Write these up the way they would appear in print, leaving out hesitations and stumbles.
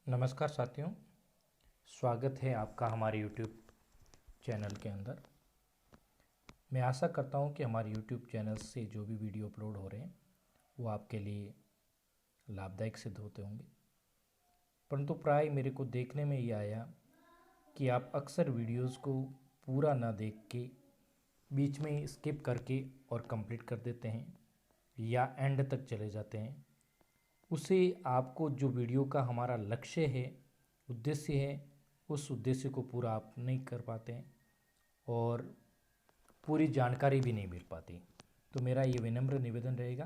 नमस्कार साथियों, स्वागत है आपका हमारे YouTube चैनल के अंदर। मैं आशा करता हूं कि हमारे YouTube चैनल से जो भी वीडियो अपलोड हो रहे हैं वो आपके लिए लाभदायक सिद्ध होते होंगे। परंतु प्राय मेरे को देखने में ये आया कि आप अक्सर वीडियोस को पूरा ना देख के बीच में स्किप करके और कंप्लीट कर देते हैं या एंड तक चले जाते हैं। उससे आपको जो वीडियो का हमारा लक्ष्य है, उद्देश्य है, उस उद्देश्य को पूरा आप नहीं कर पाते हैं और पूरी जानकारी भी नहीं मिल पाती। तो मेरा ये विनम्र निवेदन रहेगा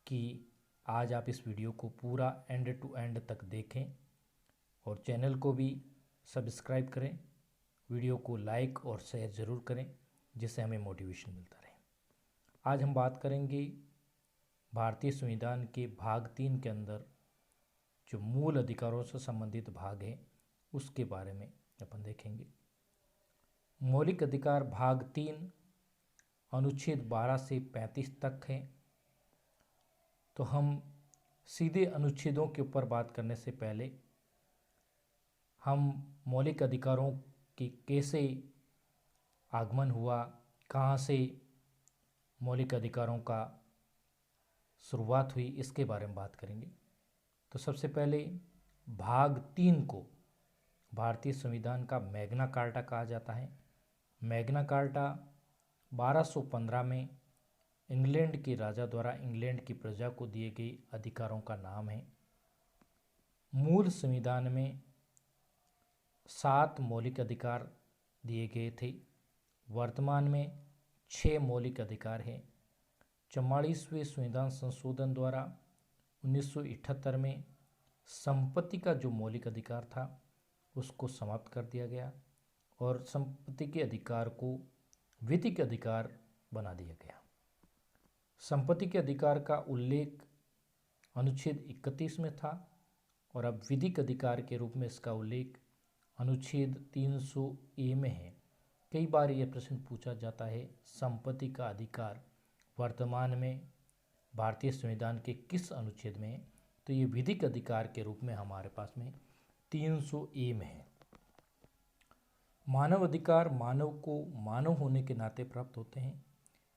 कि आज आप इस वीडियो को पूरा एंड टू एंड तक देखें और चैनल को भी सब्सक्राइब करें, वीडियो को लाइक और शेयर ज़रूर करें जिससे हमें मोटिवेशन मिलता रहे। आज हम बात करेंगे भारतीय संविधान के भाग 3 के अंदर जो मूल अधिकारों से संबंधित भाग है उसके बारे में अपन देखेंगे। मौलिक अधिकार भाग 3 अनुच्छेद 12 से 35 तक है। तो हम सीधे अनुच्छेदों के ऊपर बात करने से पहले हम मौलिक अधिकारों की कैसे आगमन हुआ, कहाँ से मौलिक अधिकारों का शुरुआत हुई, इसके बारे में बात करेंगे। तो सबसे पहले भाग 3 को भारतीय संविधान का मैग्ना कार्टा कहा जाता है। मैग्ना कार्टा 1215 में इंग्लैंड के राजा द्वारा इंग्लैंड की प्रजा को दिए गए अधिकारों का नाम है। मूल संविधान में 7 मौलिक अधिकार दिए गए थे। वर्तमान में 6 मौलिक अधिकार हैं। 44वें संविधान संशोधन द्वारा 1978 में संपत्ति का जो मौलिक अधिकार था उसको समाप्त कर दिया गया और संपत्ति के अधिकार को विधिक अधिकार बना दिया गया। संपत्ति के अधिकार का उल्लेख अनुच्छेद 31 में था और अब विधिक अधिकार के रूप में इसका उल्लेख अनुच्छेद 300A में है। कई बार यह प्रश्न पूछा जाता है, संपत्ति का अधिकार वर्तमान में भारतीय संविधान के किस अनुच्छेद में है? तो ये विधिक अधिकार के रूप में हमारे पास में 300A में है। मानव अधिकार मानव को मानव होने के नाते प्राप्त होते हैं।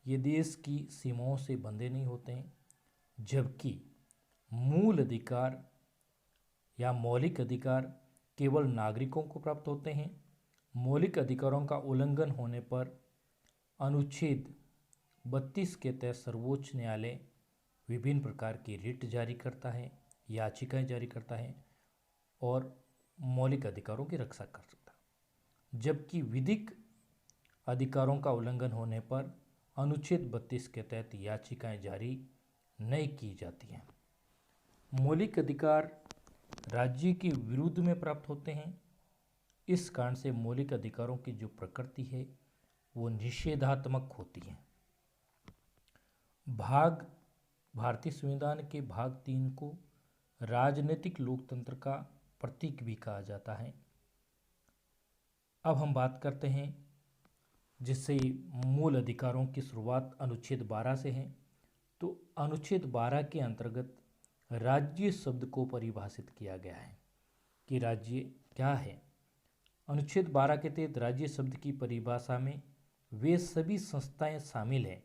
ये देश की सीमाओं से बंधे नहीं होते हैं, जबकि मूल अधिकार या मौलिक अधिकार केवल नागरिकों को प्राप्त होते हैं। मौलिक अधिकारों का उल्लंघन होने पर अनुच्छेद 32 के तहत सर्वोच्च न्यायालय विभिन्न प्रकार की रिट जारी करता है, याचिकाएं जारी करता है और मौलिक अधिकारों की रक्षा कर सकता है। जबकि विधिक अधिकारों का उल्लंघन होने पर अनुच्छेद 32 के तहत याचिकाएं जारी नहीं की जाती हैं। मौलिक अधिकार राज्य के विरुद्ध में प्राप्त होते हैं। इस कारण से मौलिक अधिकारों की जो प्रकृति है वो निषेधात्मक होती है। भारतीय संविधान के भाग 3 को राजनीतिक लोकतंत्र का प्रतीक भी कहा जाता है। अब हम बात करते हैं जिससे मूल अधिकारों की शुरुआत अनुच्छेद 12 से है। तो अनुच्छेद 12 के अंतर्गत राज्य शब्द को परिभाषित किया गया है कि राज्य क्या है। अनुच्छेद 12 के तहत राज्य शब्द की परिभाषा में वे सभी संस्थाएं शामिल हैं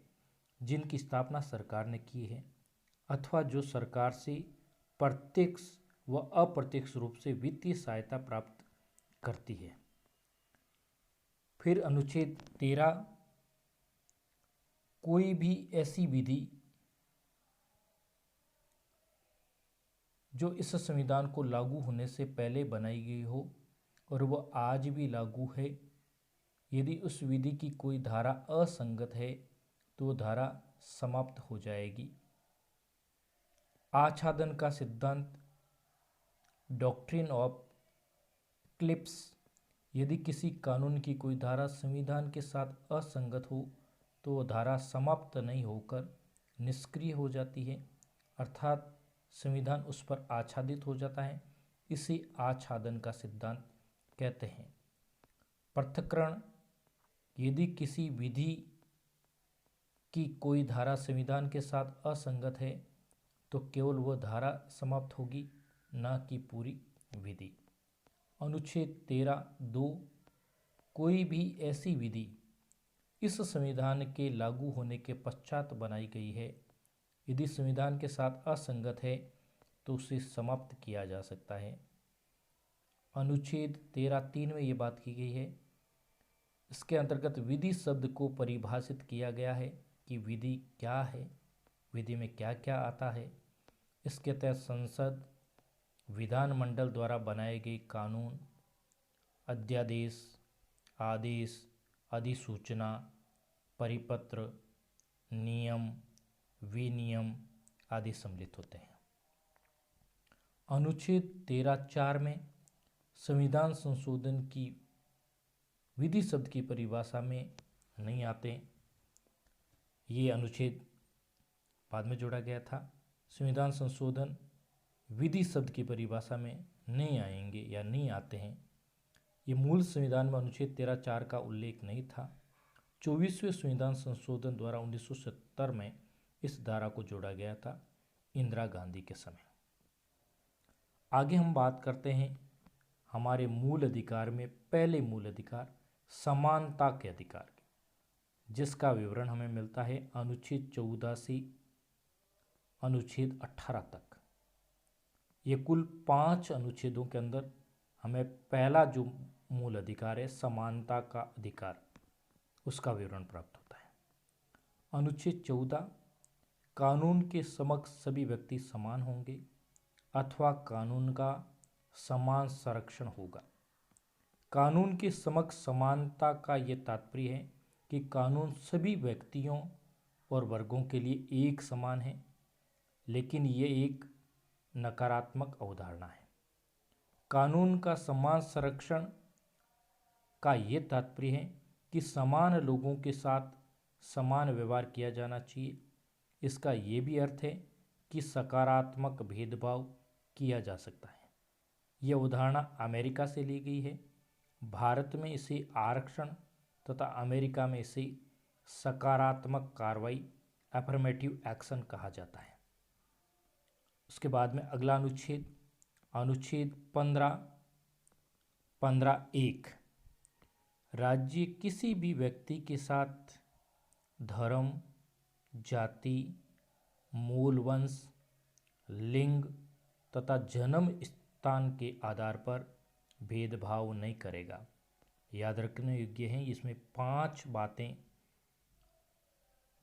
जिनकी स्थापना सरकार ने की है अथवा जो सरकार से प्रत्यक्ष व अप्रत्यक्ष रूप से वित्तीय सहायता प्राप्त करती है। फिर अनुच्छेद 13 कोई भी ऐसी विधि जो इस संविधान को लागू होने से पहले बनाई गई हो और वह आज भी लागू है, यदि उस विधि की कोई धारा असंगत है तो धारा समाप्त हो जाएगी। आच्छादन का सिद्धांत डॉक्ट्रिन ऑफ क्लिप्स, यदि किसी कानून की कोई धारा संविधान के साथ असंगत हो तो वह धारा समाप्त नहीं होकर निष्क्रिय हो जाती है, अर्थात संविधान उस पर आच्छादित हो जाता है। इसे आच्छादन का सिद्धांत कहते हैं। पृथक्करण, यदि किसी विधि की कोई धारा संविधान के साथ असंगत है तो केवल वह धारा समाप्त होगी, न कि पूरी विधि। अनुच्छेद 13(2) कोई भी ऐसी विधि इस संविधान के लागू होने के पश्चात बनाई गई है, यदि संविधान के साथ असंगत है तो उसे समाप्त किया जा सकता है। अनुच्छेद 13(3) में ये बात की गई है। इसके अंतर्गत विधि शब्द को परिभाषित किया गया है कि विधि क्या है, विधि में क्या क्या आता है। इसके तहत संसद, विधानमंडल द्वारा बनाए गए कानून, अध्यादेश, आदेश, अधिसूचना, परिपत्र, नियम, विनियम आदि सम्मिलित होते हैं। अनुच्छेद 13(4) में संविधान संशोधन की विधि शब्द की परिभाषा में नहीं आते। ये अनुच्छेद बाद में जोड़ा गया था। संविधान संशोधन विधि शब्द की परिभाषा में नहीं आएंगे या नहीं आते हैं। ये मूल संविधान में अनुच्छेद 13(4) का उल्लेख नहीं था। 24वें संविधान संशोधन द्वारा 1970 में इस धारा को जोड़ा गया था, इंदिरा गांधी के समय। आगे हम बात करते हैं हमारे मूल अधिकार में पहले मूल अधिकार समानता के अधिकार की, जिसका विवरण हमें मिलता है अनुच्छेद 14 से अनुच्छेद 18 तक। ये कुल 5 अनुच्छेदों के अंदर हमें पहला जो मूल अधिकार है समानता का अधिकार, उसका विवरण प्राप्त होता है। अनुच्छेद 14, कानून के समक्ष सभी व्यक्ति समान होंगे अथवा कानून का समान संरक्षण होगा। कानून के समक्ष समानता का ये तात्पर्य है कि कानून सभी व्यक्तियों और वर्गों के लिए एक समान है, लेकिन ये एक नकारात्मक अवधारणा है। कानून का समान संरक्षण का ये तात्पर्य है कि समान लोगों के साथ समान व्यवहार किया जाना चाहिए। इसका ये भी अर्थ है कि सकारात्मक भेदभाव किया जा सकता है। यह अवधारणा अमेरिका से ली गई है। भारत में इसे आरक्षण तथा अमेरिका में इसे सकारात्मक कार्रवाई, अफर्मेटिव एक्शन कहा जाता है। उसके बाद में अगला अनुच्छेद, अनुच्छेद 15(1) राज्य किसी भी व्यक्ति के साथ धर्म, जाति, मूल वंश, लिंग तथा जन्म स्थान के आधार पर भेदभाव नहीं करेगा। याद रखने योग्य हैं, इसमें 5 बातें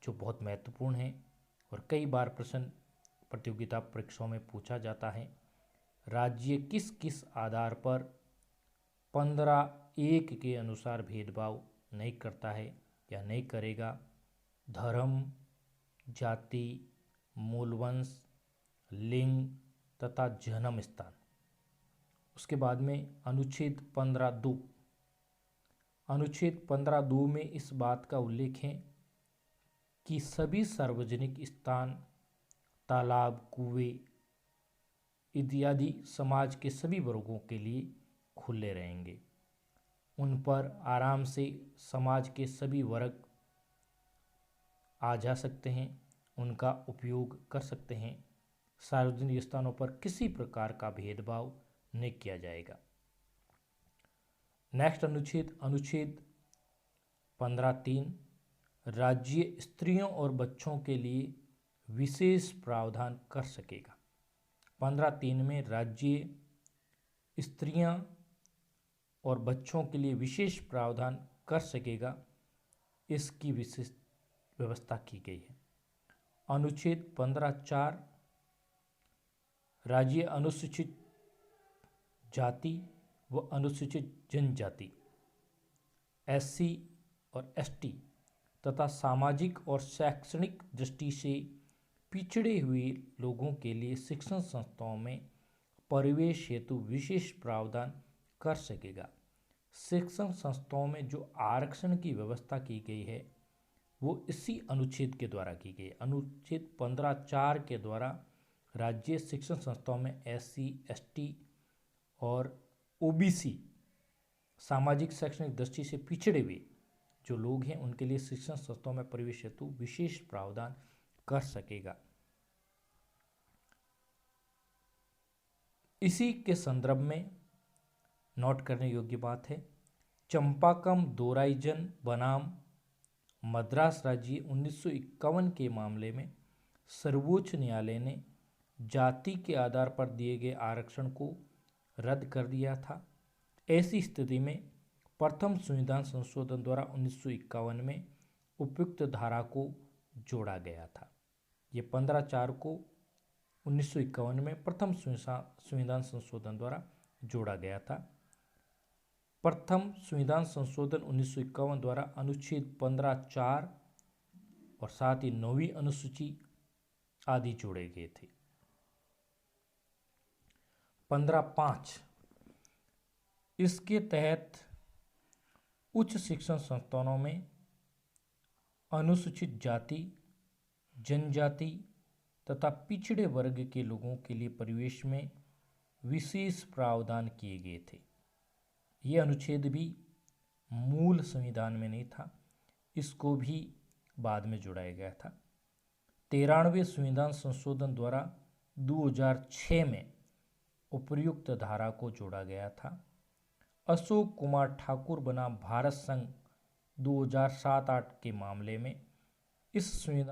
जो बहुत महत्वपूर्ण हैं और कई बार प्रश्न प्रतियोगिता परीक्षाओं में पूछा जाता है। राज्य किस किस आधार पर 15(1) के अनुसार भेदभाव नहीं करता है या नहीं करेगा? धर्म, जाति, मूलवंश, लिंग तथा जन्म स्थान। उसके बाद में अनुच्छेद 15(2), अनुच्छेद 15(2) में इस बात का उल्लेख है कि सभी सार्वजनिक स्थान, तालाब, कुएं इत्यादि समाज के सभी वर्गों के लिए खुले रहेंगे। उन पर आराम से समाज के सभी वर्ग आ जा सकते हैं, उनका उपयोग कर सकते हैं। सार्वजनिक स्थानों पर किसी प्रकार का भेदभाव नहीं किया जाएगा। नेक्स्ट अनुच्छेद, अनुच्छेद 15(3) राज्य स्त्रियों और बच्चों के लिए विशेष प्रावधान कर सकेगा। 15(3) में राज्य स्त्रियां और बच्चों के लिए विशेष प्रावधान कर सकेगा, इसकी विशेष व्यवस्था की गई है। अनुच्छेद 15(4) राज्य अनुसूचित जाति व अनुसूचित जनजाति, SC और ST तथा सामाजिक और शैक्षणिक दृष्टि से पिछड़े हुए लोगों के लिए शिक्षण संस्थाओं में प्रवेश हेतु विशेष प्रावधान कर सकेगा। शिक्षण संस्थाओं में जो आरक्षण की व्यवस्था की गई है वो इसी अनुच्छेद के द्वारा की गई। अनुच्छेद 15(4) के द्वारा राज्य शिक्षण संस्थाओं में SC, ST और OBC सामाजिक शैक्षणिक दृष्टि से पिछड़े हुए जो लोग हैं उनके लिए शिक्षण संस्थाओं में प्रवेश हेतु विशेष प्रावधान कर सकेगा। इसी के संदर्भ में नोट करने योग्य बात है, चंपाकम दोराइजन बनाम मद्रास राज्य 1951 के मामले में सर्वोच्च न्यायालय ने जाति के आधार पर दिए गए आरक्षण को रद्द कर दिया था। ऐसी स्थिति में प्रथम संविधान संशोधन द्वारा 1951 में उपयुक्त धारा को जोड़ा गया था। ये 15/4 को 1951 में प्रथम संविधान संशोधन द्वारा जोड़ा गया था। प्रथम संविधान संशोधन 1951 द्वारा अनुच्छेद 15(4) और साथ ही 9वीं अनुसूची आदि जोड़े गए थे। 15(5) इसके तहत उच्च शिक्षण संस्थानों में अनुसूचित जाति, जनजाति तथा पिछड़े वर्ग के लोगों के लिए प्रवेश में विशेष प्रावधान किए गए थे। यह अनुच्छेद भी मूल संविधान में नहीं था, इसको भी बाद में जोड़ाया गया था। 93वें संविधान संशोधन द्वारा 2006 में उपर्युक्त धारा को जोड़ा गया था। अशोक कुमार ठाकुर बनाम भारत संघ 2007-8 के मामले में इस संविधान